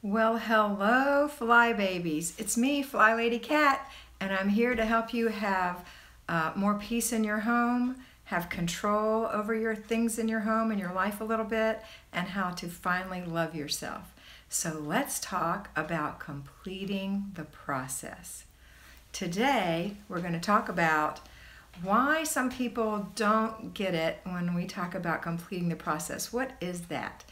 Well, hello, fly babies. It's me, Flylady Kat, and I'm here to help you have more peace in your home, have control over your things in your home and your life a little bit, and how to finally love yourself. So let's talk about completing the process. Today, we're going to talk about why some people don't get it when we talk about completing the process. What is that?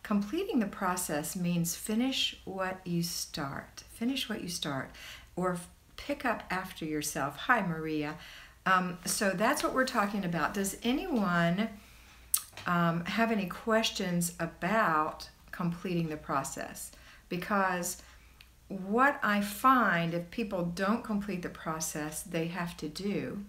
Completing the process means finish what you start. Finish what you start, or pick up after yourself. Hi, Maria. So that's what we're talking about. Does anyone have any questions about completing the process? Because what I find, if people don't complete the process, they have to do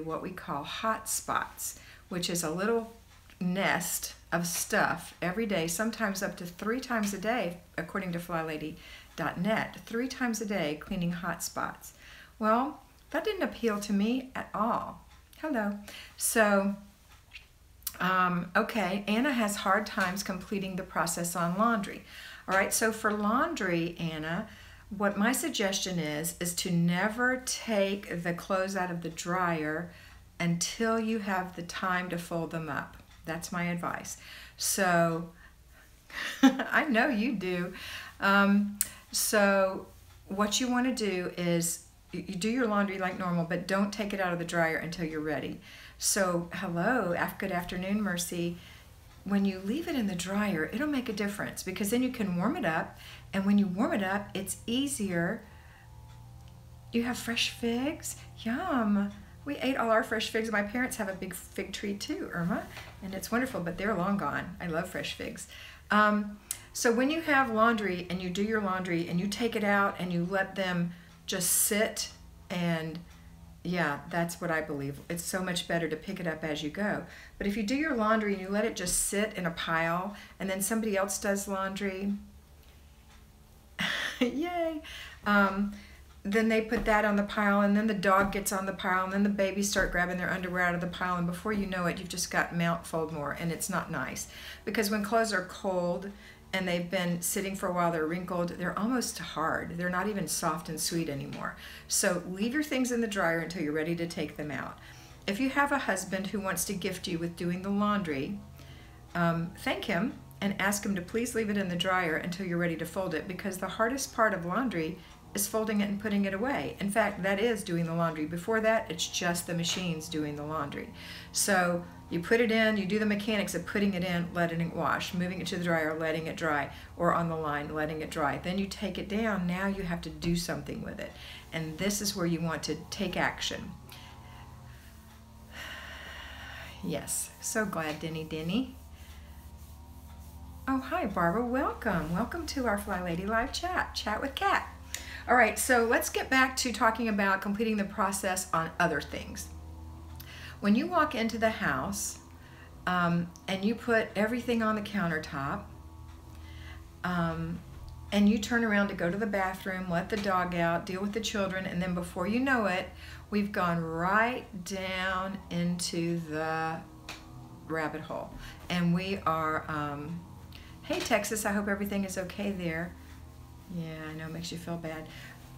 what we call hot spots, which is a little nest of stuff every day, sometimes up to 3 times a day, according to Flylady.net, 3 times a day cleaning hot spots. Well, that didn't appeal to me at all. Hello. So, okay, Anna has hard times completing the process on laundry. All right, so for laundry, Anna, what my suggestion is to never take the clothes out of the dryer until you have the time to fold them up. That's my advice. So, I know you do. So what you want to do is you do your laundry like normal, but don't take it out of the dryer until you're ready. So, hello, good afternoon, Mercy. When you leave it in the dryer, it'll make a difference because then you can warm it up, and when you warm it up, it's easier. You have fresh figs? Yum! We ate all our fresh figs. My parents have a big fig tree too, Irma, and it's wonderful, but they're long gone. I love fresh figs. So when you have laundry and you do your laundry and you take it out and you let them just sit, and yeah, that's what I believe. It's so much better to pick it up as you go. But if you do your laundry and you let it just sit in a pile and then somebody else does laundry, yay, then they put that on the pile, and then the dog gets on the pile, and then the babies start grabbing their underwear out of the pile, and before you know it, you've just got mount, fold more, and it's not nice. Because when clothes are cold and they've been sitting for a while, they're wrinkled, they're almost hard. They're not even soft and sweet anymore. So leave your things in the dryer until you're ready to take them out. If you have a husband who wants to gift you with doing the laundry, thank him and ask him to please leave it in the dryer until you're ready to fold it, because the hardest part of laundry is folding it and putting it away. In fact, that is doing the laundry. Before that, it's just the machines doing the laundry. So you put it in, you do the mechanics of putting it in, letting it wash, moving it to the dryer, letting it dry, or on the line, letting it dry. Then you take it down, now you have to do something with it. And this is where you want to take action. Yes, so glad, Denny. Oh, hi, Barbara, welcome. Welcome to our Flylady Live Chat with Kat. All right, so let's get back to talking about completing the process on other things. When you walk into the house and you put everything on the countertop and you turn around to go to the bathroom, let the dog out, deal with the children, and then before you know it, we've gone right down into the rabbit hole. And we are, hey Texas, I hope everything is okay there. Yeah, I know, it makes you feel bad.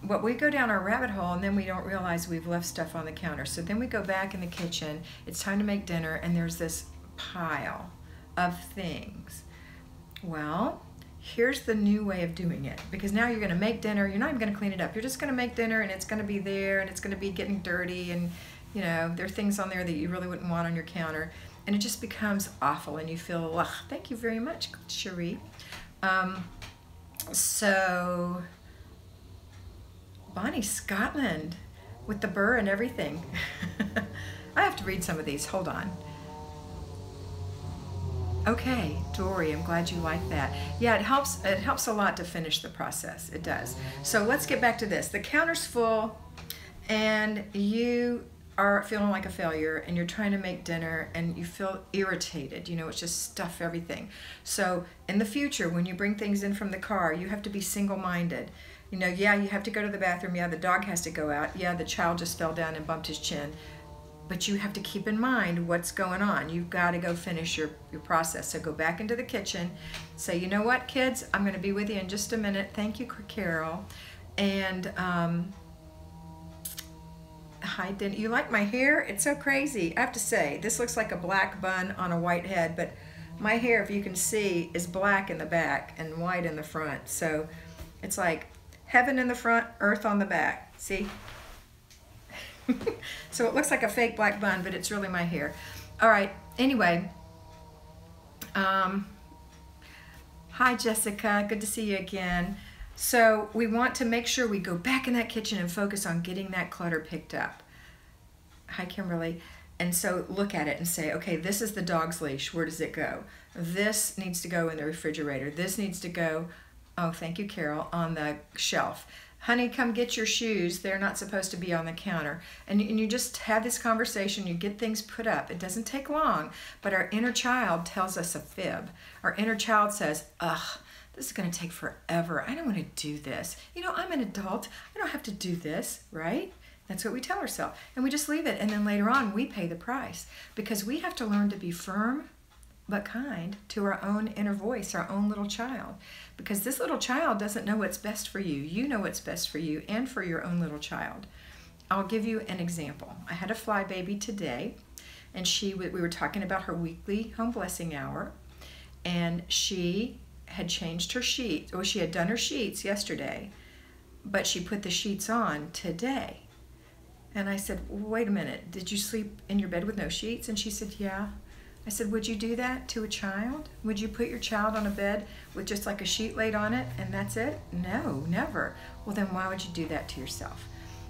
But we go down our rabbit hole and then we don't realize we've left stuff on the counter. So then we go back in the kitchen, it's time to make dinner, and there's this pile of things. Well, here's the new way of doing it, because now you're gonna make dinner, you're not even gonna clean it up. You're just gonna make dinner and it's gonna be there and it's gonna be getting dirty, and you know, there are things on there that you really wouldn't want on your counter. And it just becomes awful and you feel, ugh, thank you very much, Cherie. So, Bonnie Scotland with the burr and everything. I have to read some of these, hold on. Okay, Dory, I'm glad you like that. Yeah, it helps a lot to finish the process, it does. So let's get back to this. The counter's full and you are feeling like a failure and you're trying to make dinner and you feel irritated, you know, it's just stuff everything. So in the future, when you bring things in from the car, you have to be single-minded. You know, yeah, you have to go to the bathroom, yeah, the dog has to go out, yeah, the child just fell down and bumped his chin. but you have to keep in mind what's going on. You've got to go finish your process. So go back into the kitchen. Say, you know what, kids? I'm going to be with you in just a minute. Thank you, Carol. And hi, didn't you like my hair? It's so crazy. I have to say, this looks like a black bun on a white head, but my hair, if you can see, is black in the back and white in the front. So it's like heaven in the front, earth on the back. See? So it looks like a fake black bun, but it's really my hair. All right, anyway. Hi, Jessica. Good to see you again. So we want to make sure we go back in that kitchen and focus on getting that clutter picked up. Hi, Kimberly. And so look at it and say, okay, this is the dog's leash. Where does it go? This needs to go in the refrigerator. This needs to go, oh, thank you, Carol, on the shelf. Honey, come get your shoes. They're not supposed to be on the counter. And you just have this conversation. You get things put up. It doesn't take long, but our inner child tells us a fib. Our inner child says, ugh, this is going to take forever. I don't want to do this. You know, I'm an adult. I don't have to do this, right? That's what we tell ourselves. And we just leave it. And then later on, we pay the price because we have to learn to be firm but kind to our own inner voice, our own little child. Because this little child doesn't know what's best for you. You know what's best for you and for your own little child. I'll give you an example. I had a fly baby today, and we were talking about her weekly home blessing hour, and she had changed her sheets, or she had done her sheets yesterday, but she put the sheets on today. And I said, wait a minute, did you sleep in your bed with no sheets? And she said, yeah. I said, would you do that to a child? Would you put your child on a bed with just like a sheet laid on it and that's it? No, never. Well, then why would you do that to yourself?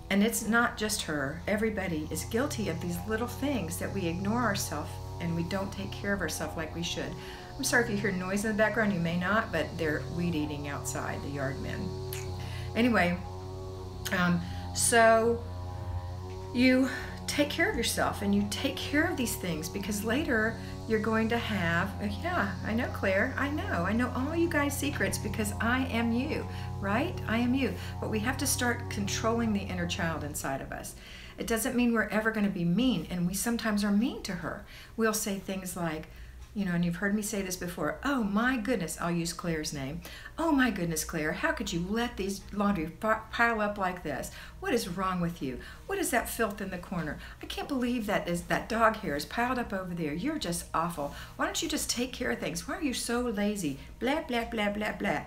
And it's not just her. Everybody is guilty of these little things that we ignore ourselves and we don't take care of ourselves like we should. I'm sorry if you hear noise in the background. You may not, but they're weed eating outside, the yard men. Anyway, so you take care of yourself and you take care of these things because later you're going to have, yeah, I know, Claire, I know all you guys' secrets because I am you, right? I am you. But we have to start controlling the inner child inside of us. It doesn't mean we're ever going to be mean, and we sometimes are mean to her. We'll say things like, you know, and you've heard me say this before, oh my goodness, I'll use Claire's name. Oh my goodness, Claire, how could you let these laundry pile up like this? What is wrong with you? What is that filth in the corner? I can't believe that dog hair is piled up over there. You're just awful. Why don't you just take care of things? Why are you so lazy? Blah, blah, blah, blah, blah.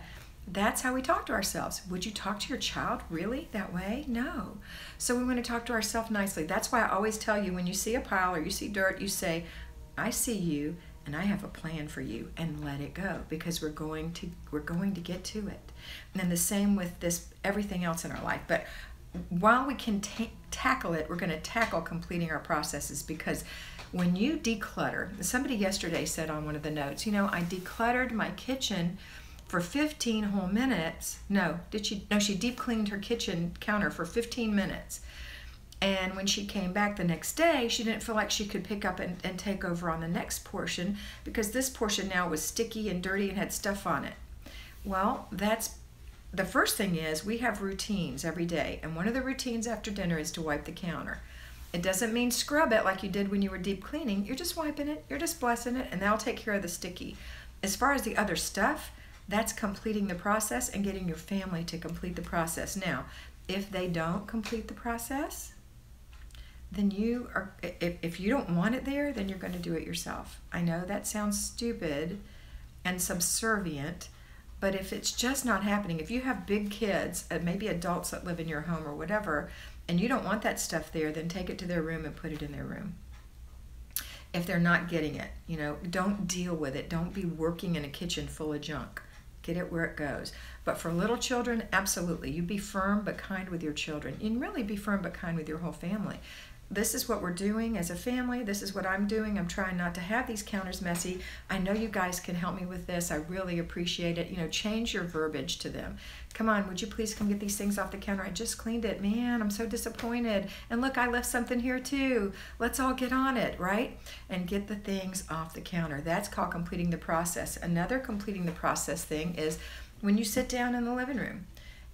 That's how we talk to ourselves. Would you talk to your child really that way? No. So we want to talk to ourselves nicely. That's why I always tell you when you see a pile or you see dirt, you say, I see you. And I have a plan for you, and let it go because we're going to get to it. And then the same with this, everything else in our life. But while we can tackle it, we're going to tackle completing our processes because when you declutter, somebody yesterday said on one of the notes, you know, I decluttered my kitchen for 15 whole minutes. No, did she? No, she deep cleaned her kitchen counter for 15 minutes. And when she came back the next day, she didn't feel like she could pick up and take over on the next portion because this portion now was sticky and dirty and had stuff on it. Well, that's the first thing is we have routines every day. And one of the routines after dinner is to wipe the counter. It doesn't mean scrub it like you did when you were deep cleaning. You're just wiping it, you're just blessing it, and that'll take care of the sticky. As far as the other stuff, that's completing the process and getting your family to complete the process. Now, if they don't complete the process, then you are, if you don't want it there, then you're going to do it yourself. I know that sounds stupid and subservient, but if it's just not happening, if you have big kids, maybe adults that live in your home or whatever, and you don't want that stuff there, then take it to their room and put it in their room. If they're not getting it, you know, don't deal with it. Don't be working in a kitchen full of junk. Get it where it goes. But for little children, absolutely. You be firm but kind with your children. And really be firm but kind with your whole family. This is what we're doing as a family. This is what I'm doing. I'm trying not to have these counters messy. I know you guys can help me with this. I really appreciate it. You know, change your verbiage to them. Come on, would you please come get these things off the counter? I just cleaned it. Man, I'm so disappointed. And look, I left something here too. Let's all get on it, right? And get the things off the counter. That's called completing the process. Another completing the process thing is when you sit down in the living room.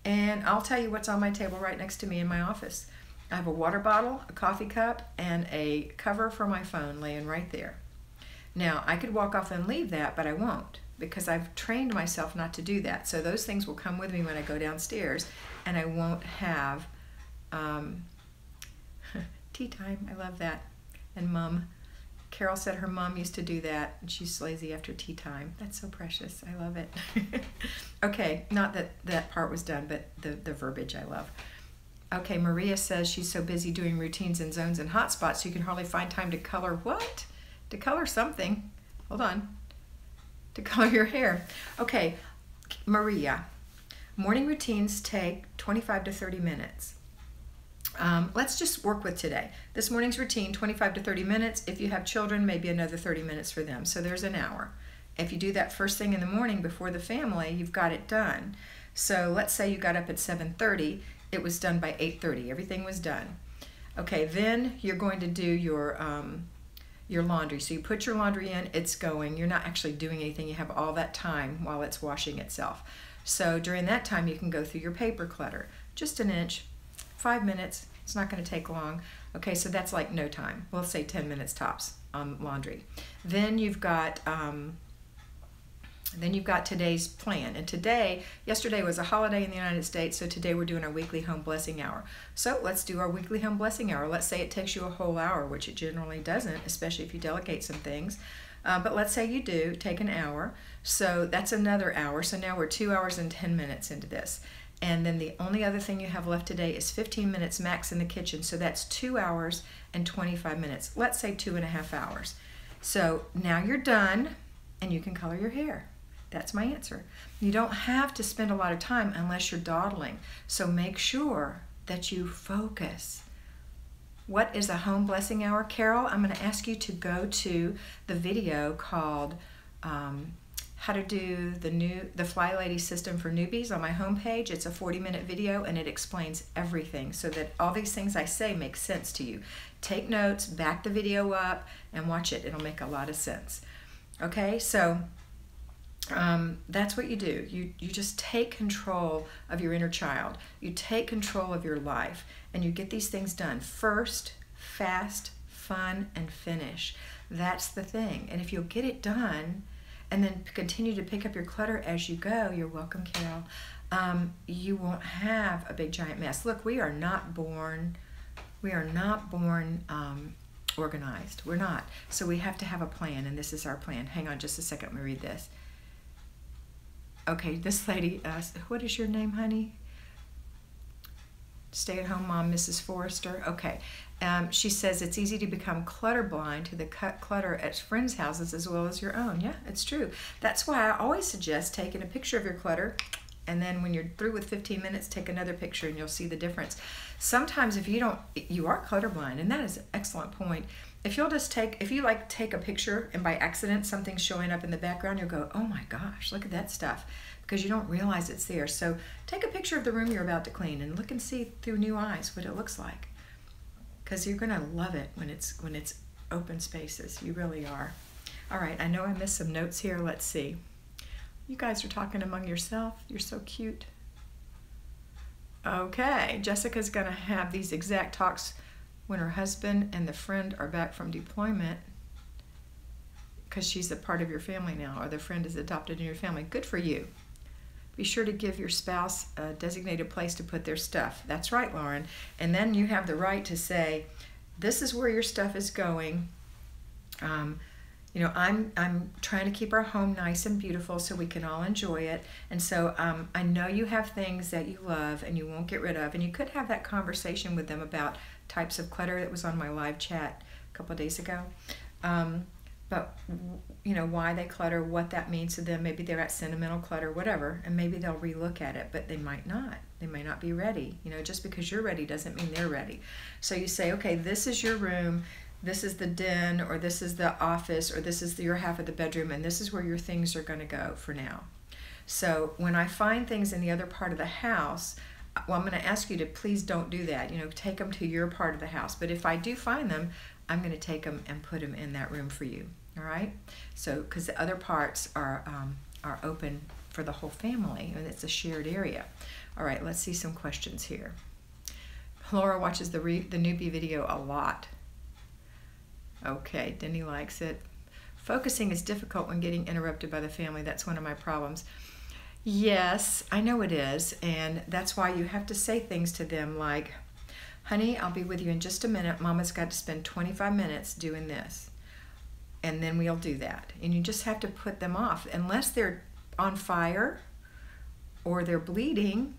And I'll tell you what's on my table right next to me in my office. I have a water bottle, a coffee cup, and a cover for my phone laying right there. Now, I could walk off and leave that, but I won't, because I've trained myself not to do that. So those things will come with me when I go downstairs, and I won't have tea time. I love that. And Mom, Carol said her mom used to do that, and she's lazy after tea time. That's so precious. I love it. Okay, not that that part was done, but the verbiage I love. Okay, Maria says she's so busy doing routines and zones and hotspots, you can hardly find time to color what? To color something. Hold on. To color your hair. Okay, Maria, morning routines take 25 to 30 minutes. Let's just work with today. This morning's routine, 25 to 30 minutes. If you have children, maybe another 30 minutes for them. So there's an hour. If you do that first thing in the morning before the family, you've got it done. So let's say you got up at 7:30. It was done by 8:30. Everything was done. Okay, then you're going to do your laundry. So you put your laundry in, it's going. You're not actually doing anything. You have all that time while it's washing itself. So during that time, you can go through your paper clutter. Just an inch, 5 minutes. It's not going to take long. Okay, so that's like no time. We'll say 10 minutes tops on laundry. Then you've got today's plan. And yesterday was a holiday in the United States, so today we're doing our weekly home blessing hour. So let's do our weekly home blessing hour. Let's say it takes you a whole hour, which it generally doesn't, especially if you delegate some things. But let's say you do take an hour, so that's another hour. So now we're 2 hours and 10 minutes into this. And then the only other thing you have left today is 15 minutes max in the kitchen, so that's 2 hours and 25 minutes. Let's say 2.5 hours. So now you're done, and you can color your hair. That's my answer. You don't have to spend a lot of time unless you're dawdling. So make sure that you focus. What is a home blessing hour? Carol, I'm going to ask you to go to the video called How to Do the Flylady System for Newbies on my homepage. It's a 40-minute video, and it explains everything so that all these things I say make sense to you. Take notes, back the video up, and watch it. It'll make a lot of sense. Okay, so that's what you do. You just take control of your inner child. You take control of your life, and you get these things done. First, fast, fun, and finish. That's the thing. And if you'll get it done, and then continue to pick up your clutter as you go, you're welcome, Carol, you won't have a big giant mess. Look, we are not born organized. We're not. So we have to have a plan, and this is our plan. Hang on just a second, let me read this. Okay, this lady, what is your name, honey? Stay-at-home mom, Mrs. Forrester. Okay. She says it's easy to become clutter blind to the clutter at friends' houses as well as your own. Yeah, it's true. That's why I always suggest taking a picture of your clutter, and then when you're through with 15 minutes, take another picture and you'll see the difference. Sometimes if you are clutter blind, and that is an excellent point. If you take a picture and by accident something's showing up in the background, you'll go, oh my gosh, look at that stuff, because you don't realize it's there. So take a picture of the room you're about to clean and look and see through new eyes what it looks like, because you're going to love it when it's open spaces. You really are. All right, I know I missed some notes here. Let's see. You guys are talking among yourself. You're so cute. Okay, Jessica's going to have these exact talks when her husband and the friend are back from deployment, because she's a part of your family now, or the friend is adopted in your family. Good for you. Be sure to give your spouse a designated place to put their stuff. That's right, Lauren. And then you have the right to say, this is where your stuff is going. You know, I'm trying to keep our home nice and beautiful so we can all enjoy it. And so I know you have things that you love and you won't get rid of. And you could have that conversation with them about types of clutter. That was on my live chat a couple of days ago. But, you know, why they clutter, what that means to them. Maybe they're at sentimental clutter, whatever, and maybe they'll relook at it, but they might not. They may not be ready. You know, just because you're ready doesn't mean they're ready. So you say, okay, this is your room, this is the den, or this is the office, or this is your half of the bedroom, and this is where your things are going to go for now. So when I find things in the other part of the house, well, I'm going to ask you to please don't do that. You know, take them to your part of the house. But if I do find them, I'm going to take them and put them in that room for you. All right? So, because the other parts are open for the whole family, and it's a shared area. All right, let's see some questions here. Laura watches the newbie video a lot. Okay, Denny likes it. Focusing is difficult when getting interrupted by the family. That's one of my problems. Yes, I know it is, and that's why you have to say things to them like, honey, I'll be with you in just a minute. Mama's got to spend 25 minutes doing this, and then we'll do that. And you just have to put them off. Unless they're on fire or they're bleeding,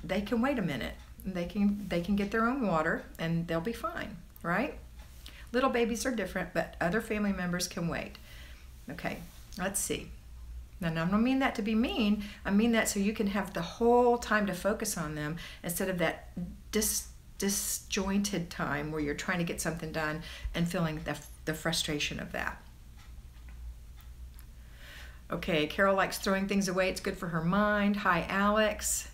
they can wait a minute. They can get their own water, and they'll be fine, right? Little babies are different, but other family members can wait. Okay, let's see. Now, I don't mean that to be mean. I mean that so you can have the whole time to focus on them instead of that disjointed time where you're trying to get something done and feeling the frustration of that. Okay, Carol likes throwing things away. It's good for her mind. Hi, Alex.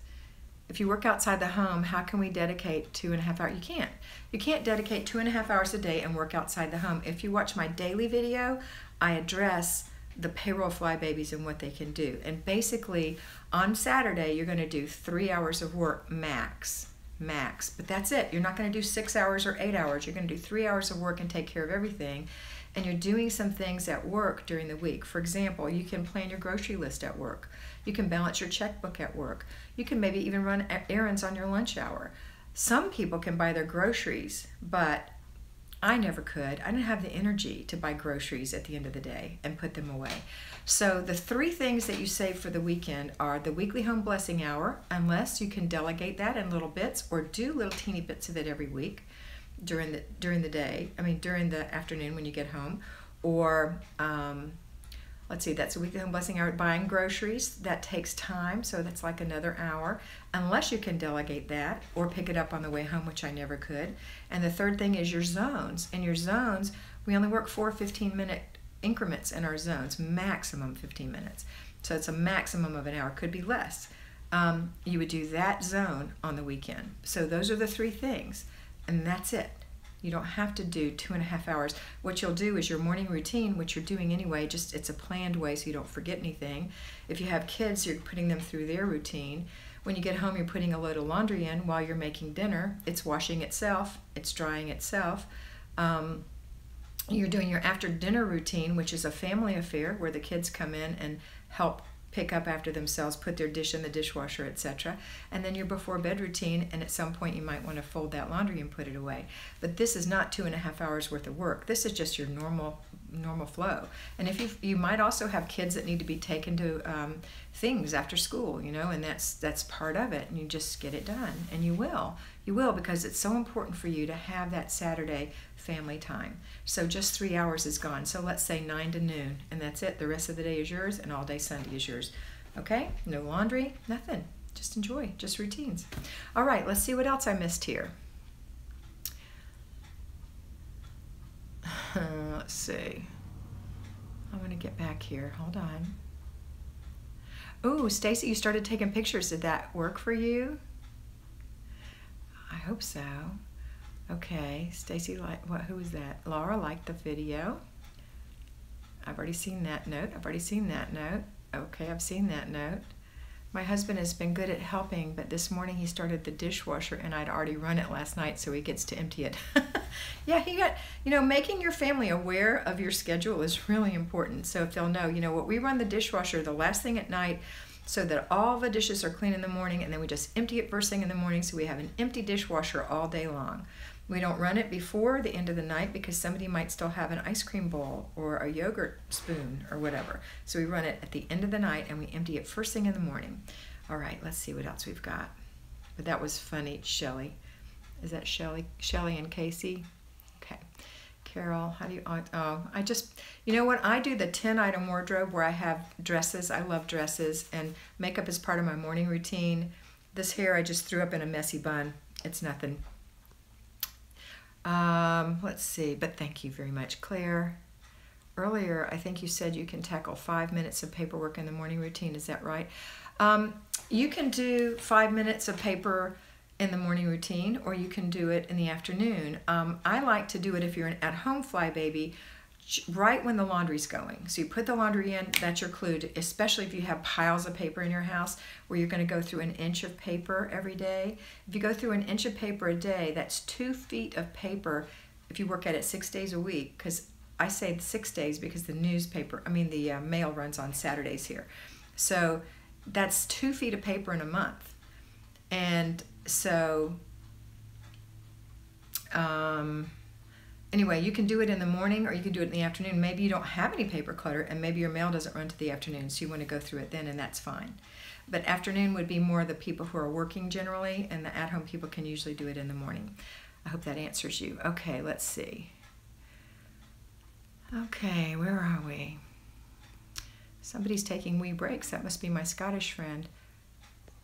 If you work outside the home, how can we dedicate 2.5 hours? You can't. You can't dedicate 2.5 hours a day and work outside the home. If you watch my daily video, I address the payroll flybabies and what they can do. And basically, on Saturday, you're going to do 3 hours of work max. But that's it. You're not going to do 6 hours or 8 hours. You're going to do 3 hours of work and take care of everything. And you're doing some things at work during the week. For example, you can plan your grocery list at work. You can balance your checkbook at work. You can maybe even run errands on your lunch hour. Some people can buy their groceries, but I never could. I didn't have the energy to buy groceries at the end of the day and put them away. So the 3 things that you save for the weekend are the weekly home blessing hour, unless you can delegate that in little bits or do little teeny bits of it every week during the day. I mean during the afternoon when you get home, or let's see, that's a weekly home blessing hour. Buying groceries, that takes time, so that's like another hour, unless you can delegate that or pick it up on the way home, which I never could. And the third thing is your zones. In your zones, we only work 4 15-minute increments in our zones, maximum 15 minutes. So it's a maximum of an hour, could be less. You would do that zone on the weekend. So those are the 3 things, and that's it. You don't have to do 2.5 hours. What you'll do is your morning routine, which you're doing anyway, just it's a planned way so you don't forget anything. If you have kids, you're putting them through their routine. When you get home, you're putting a load of laundry in while you're making dinner. It's washing itself. It's drying itself. You're doing your after dinner routine, which is a family affair where the kids come in and help pick up after themselves, put their dish in the dishwasher, etc. And then your before bed routine, and at some point you might want to fold that laundry and put it away. But this is not 2.5 hours worth of work. This is just your normal flow. And if you might also have kids that need to be taken to things after school, you know, and that's part of it, and you just get it done, and you will because it's so important for you to have that Saturday family time. So just 3 hours is gone. So let's say 9 to noon, and that's it. The rest of the day is yours, and all day Sunday is yours. Okay? No laundry, nothing. Just enjoy, just routines. All right, let's see what else I missed here. Let's see. I'm going to get back here. Hold on. Ooh, Stacy, you started taking pictures. Did that work for you? I hope so. Okay, Stacy, who was that? Laura liked the video. I've already seen that note. Okay, I've seen that note. My husband has been good at helping, but this morning he started the dishwasher and I'd already run it last night, so he gets to empty it. Yeah, making your family aware of your schedule is really important. So if they'll know, what we run the dishwasher the last thing at night so that all the dishes are clean in the morning, and then we just empty it first thing in the morning, so we have an empty dishwasher all day long. We don't run it before the end of the night because somebody might still have an ice cream bowl or a yogurt spoon or whatever. So we run it at the end of the night and we empty it first thing in the morning. All right, let's see what else we've got. But that was funny, Shelly. Is that Shelly? Shelly and Casey? Okay. Carol, how do you, I just, I do the 10-item wardrobe where I have dresses. I love dresses, and makeup is part of my morning routine. This hair I just threw up in a messy bun. It's nothing. Let's see, but thank you very much, Claire. Earlier, I think you said you can tackle 5 minutes of paperwork in the morning routine. Is that right? You can do 5 minutes of paper in the morning routine, or you can do it in the afternoon. I like to do it if you're an at-home flybaby. right when the laundry's going. So you put the laundry in, that's your clue, especially if you have piles of paper in your house where you're going to go through an inch of paper every day. If you go through an inch of paper a day, that's 2 feet of paper if you work at it 6 days a week, because I say 6 days because the mail runs on Saturdays here. So that's 2 feet of paper in a month. And so, anyway, you can do it in the morning or you can do it in the afternoon. Maybe you don't have any paper clutter and maybe your mail doesn't run to the afternoon, so you want to go through it then, and that's fine. But afternoon would be more the people who are working generally, and the at-home people can usually do it in the morning. I hope that answers you. Okay, let's see. Okay, where are we? Somebody's taking wee breaks. That must be my Scottish friend.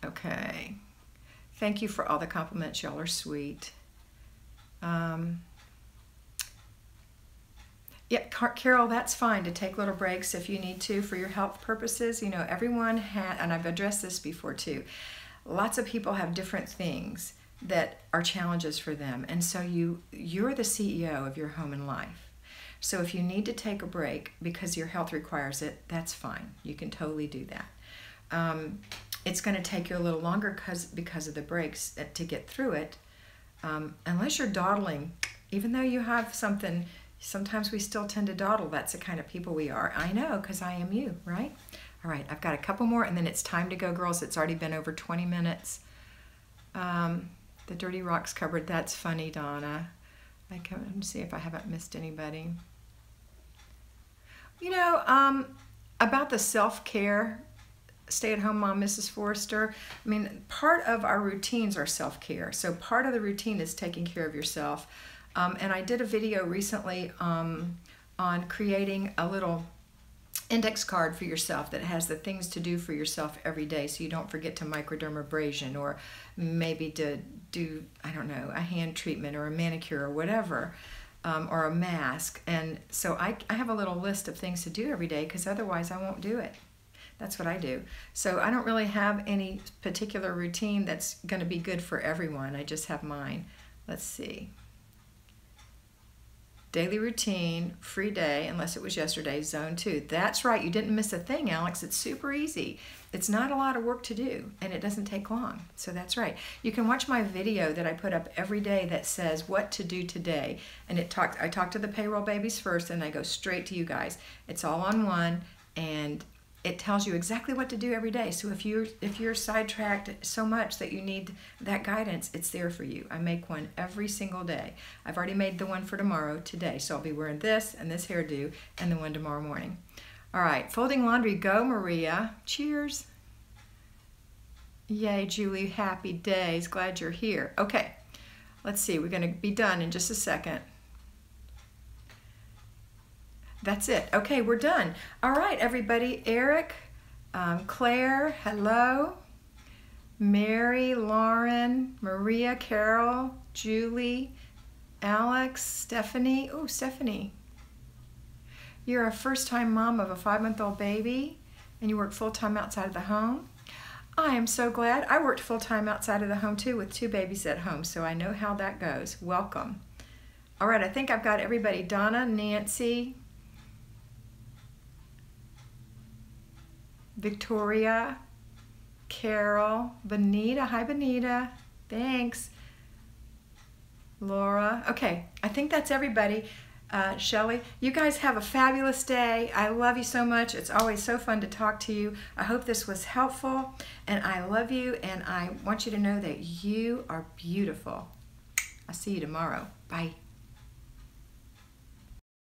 Okay. Thank you for all the compliments. Y'all are sweet. Yeah, Carol, that's fine to take little breaks if you need to for your health purposes. You know, everyone had, and I've addressed this before too, lots of people have different things that are challenges for them. And so you're the CEO of your home and life. So if you need to take a break because your health requires it, that's fine. You can totally do that. It's going to take you a little longer because of the breaks to get through it. Unless you're dawdling, even though you have something, sometimes we still tend to dawdle. That's the kind of people we are. I know, because I am you, right? All right, I've got a couple more, and then it's time to go, girls. It's already been over 20 minutes. The Dirty Rocks cupboard, that's funny, Donna. Let me see if I haven't missed anybody. You know, about the self-care, stay-at-home mom, Mrs. Forrester, I mean, part of our routines are self-care. So part of the routine is taking care of yourself. And I did a video recently on creating a little index card for yourself that has the things to do for yourself every day so you don't forget to microdermabrasion, or maybe to do, I don't know, a hand treatment or a manicure or whatever, or a mask. And so I have a little list of things to do every day, because otherwise I won't do it. That's what I do. So I don't really have any particular routine that's going to be good for everyone. I just have mine. Let's see. Daily routine, free day, unless it was yesterday, zone 2. That's right, you didn't miss a thing, Alex. It's super easy. It's not a lot of work to do, and it doesn't take long. So that's right. You can watch my video that I put up every day that says what to do today. And I talk to the payroll babies first, and I go straight to you guys. It's all on one, and it tells you exactly what to do every day. So if you're sidetracked so much that you need that guidance, it's there for you. I make one every single day. I've already made the one for tomorrow today. So I'll be wearing this and this hairdo and the one tomorrow morning. All right, folding laundry, go Maria. Cheers. Yay, Julie, happy days. Glad you're here. Okay, let's see. We're going to be done in just a second. That's it. Okay, we're done. All right, everybody. Eric, Claire, hello. Mary, Lauren, Maria, Carol, Julie, Alex, Stephanie. Oh, Stephanie. You're a first-time mom of a 5-month-old baby, and you work full-time outside of the home. I am so glad. I worked full-time outside of the home, too, with 2 babies at home, so I know how that goes. Welcome. All right, I think I've got everybody. Donna, Nancy, Victoria, Carol, Benita. Hi, Benita. Thanks. Laura. Okay, I think that's everybody. Shelley, you guys have a fabulous day. I love you so much. It's always so fun to talk to you. I hope this was helpful, and I love you, and I want you to know that you are beautiful. I'll see you tomorrow. Bye.